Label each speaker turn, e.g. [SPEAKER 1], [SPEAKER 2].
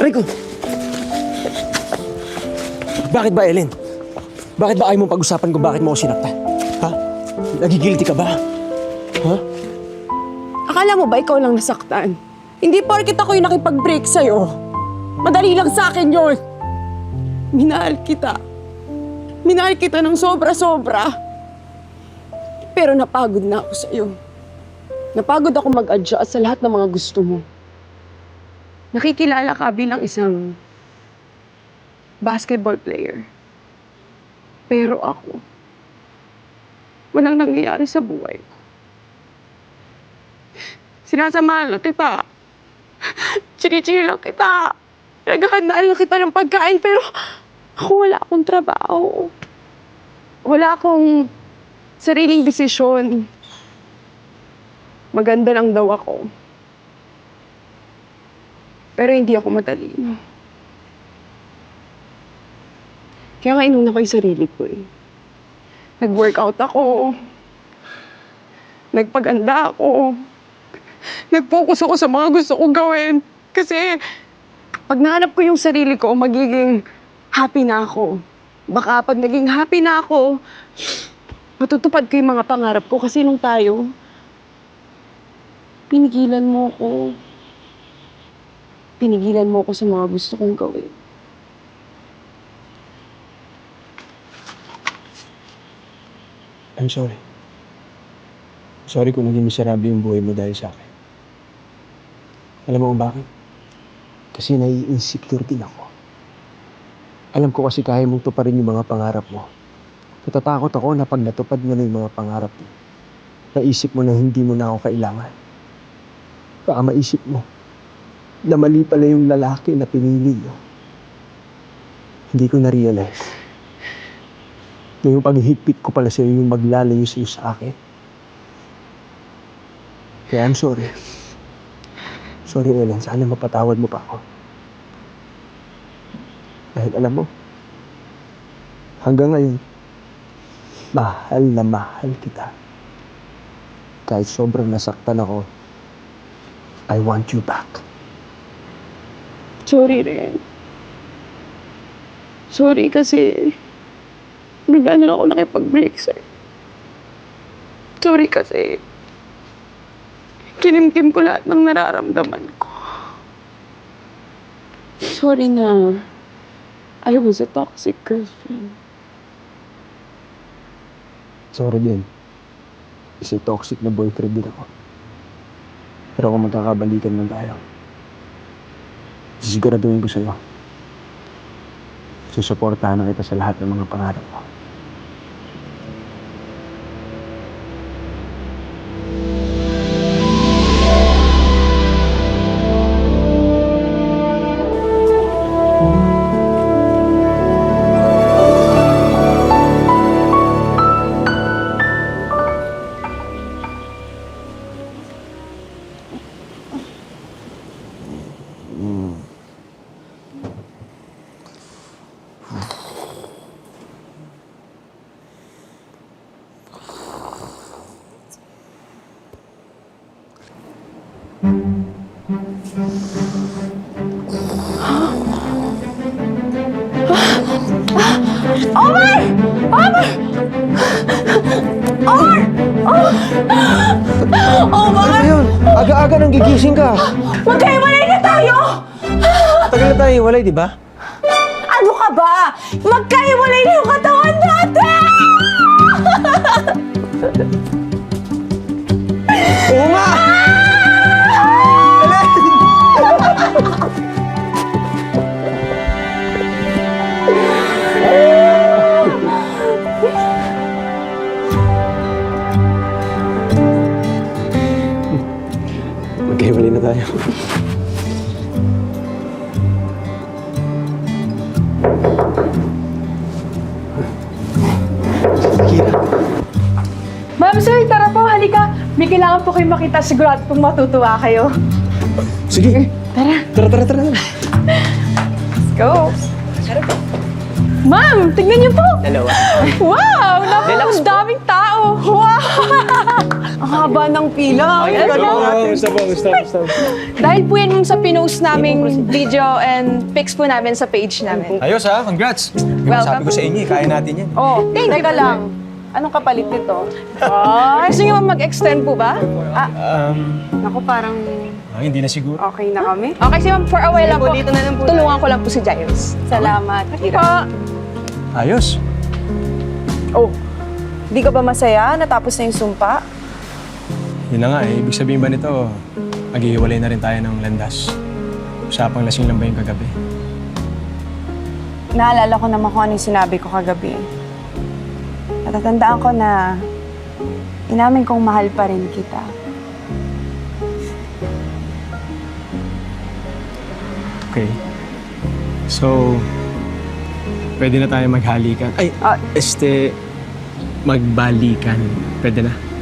[SPEAKER 1] Aray ko! Bakit ba, Ellen? Bakit ba ayaw mong pag-usapan kung bakit mo ako sinaktan? Ha? Nagigilty ka ba? Ha?
[SPEAKER 2] Akala mo ba ikaw lang nasaktan? Hindi porket ako yung nakipag-break sa'yo. Madali lang sa akin yun. Minahal kita. Minahal kita ng sobra-sobra. Pero napagod na ako sa'yo. Napagod ako mag-adjust sa lahat ng mga gusto mo. Nakikilala ka bilang isang basketball player. Pero ako, walang nangyayari sa buhay ko. Sinasamahan lang kita. Chinichili lang kita. Naghahandaan lang kita ng pagkain, pero ako wala akong trabaho. Wala akong sariling desisyon. Maganda lang daw ako. Pero hindi ako matalino. Kaya nga inuna ko yung sarili ko eh. Nag-workout ako. Nagpaganda ako. Nag-focus ako sa mga gusto kong gawin. Kasi pag nahanap ko yung sarili ko, magiging happy na ako. Baka pag naging happy na ako, matutupad ko yung mga pangarap ko. Kasi nung tayo, pinigilan mo ko. Pinigilan mo ko sa mga gusto kong gawin.
[SPEAKER 1] I'm sorry. Sorry kung naging miserable yung buhay mo dahil sa akin. Alam mo kung bakit? Kasi nai-insecure din ako. Alam ko kasi kaya mong tuparin yung mga pangarap mo. Natatakot ako na pag natupad mo na yung mga pangarap mo, naisip mo na hindi mo na ako kailangan. Baka maisip mo na mali pala yung lalaki na pinili mo. Hindi ko na-realize na yung paghihigpit ko pala sa'yo yung maglalayo sa'yo sa akin. Kaya I'm sorry. Sorry, Ellen. Sana mapatawad mo pa ako. Dahil alam mo, hanggang ngayon, mahal na mahal kita. Kahit sobrang nasaktan ako, I want you back.
[SPEAKER 2] Sorry rin. Sorry kasi bigla na lang ako nakipag-break sa'yo. Sorry kasi kinimkim ko lahat ng nararamdaman ko. Sorry na I was a toxic girlfriend.
[SPEAKER 1] Sorry din. Kasi toxic na boyfriend din ako. Pero kung magkakabalikan lang tayo, sisiguraduhin ko sa'yo. Susuportahan na kita sa lahat ng mga pangarap mo.
[SPEAKER 2] Omar! Omar! Omar! Omar!
[SPEAKER 1] Ano yun? Aga-aga nang gigising ka.
[SPEAKER 2] Magkaiwalay na tayo!
[SPEAKER 1] Tagal na tayo walay, di ba?
[SPEAKER 2] Ano ka ba? Magkaiwalay na yung katawan natin!
[SPEAKER 1] Oo nga! Magkahiwalay na tayo. Kira.
[SPEAKER 3] Ma'am, sir, tara po, halika. May kailangan po kayo makita. Sigurado pong matutuwa kayo.
[SPEAKER 1] Sige.
[SPEAKER 3] Tara.
[SPEAKER 1] Tara.
[SPEAKER 3] Let's go. Ma'am, tignan niyo po.
[SPEAKER 1] Dalawa.
[SPEAKER 3] Wow! Naku,
[SPEAKER 1] Relax
[SPEAKER 3] ang
[SPEAKER 1] po.
[SPEAKER 3] daming tao. Wow! Ang
[SPEAKER 2] haba ng pila. Ay,
[SPEAKER 3] Dahil po yan sa pinost naming video and pics po namin sa page namin.
[SPEAKER 4] Ayos ha, congrats. Yung
[SPEAKER 3] Welcome.
[SPEAKER 4] sabi ko sa inyo, kaya natin yan.
[SPEAKER 2] Oh, teka lang. Anong kapalit nito?
[SPEAKER 3] Gusto niyo mag-extend po ba?
[SPEAKER 2] Naku, parang
[SPEAKER 4] Hindi na siguro.
[SPEAKER 2] okay na kami.
[SPEAKER 3] Okay, si ma'am, for a while lang po.
[SPEAKER 2] Dito na lang po
[SPEAKER 3] Tulungan ko lang po si Giles.
[SPEAKER 2] Salamat,
[SPEAKER 3] Po.
[SPEAKER 2] Kira.
[SPEAKER 4] Ayos.
[SPEAKER 2] Oh, di ka ba masaya? Natapos na yung sumpa?
[SPEAKER 4] Yun na nga eh. Ibig sabihin ba nito, maghihiwalay na rin tayo ng landas. Usapang lasing lang ba yung kagabi?
[SPEAKER 2] Naalala ko naman kung ano yung sinabi ko kagabi. Natatandaan ko na inamin kong mahal pa rin kita.
[SPEAKER 4] Okay. So, pwede na tayo maghalikan. Ay, magbalikan. Pwede na.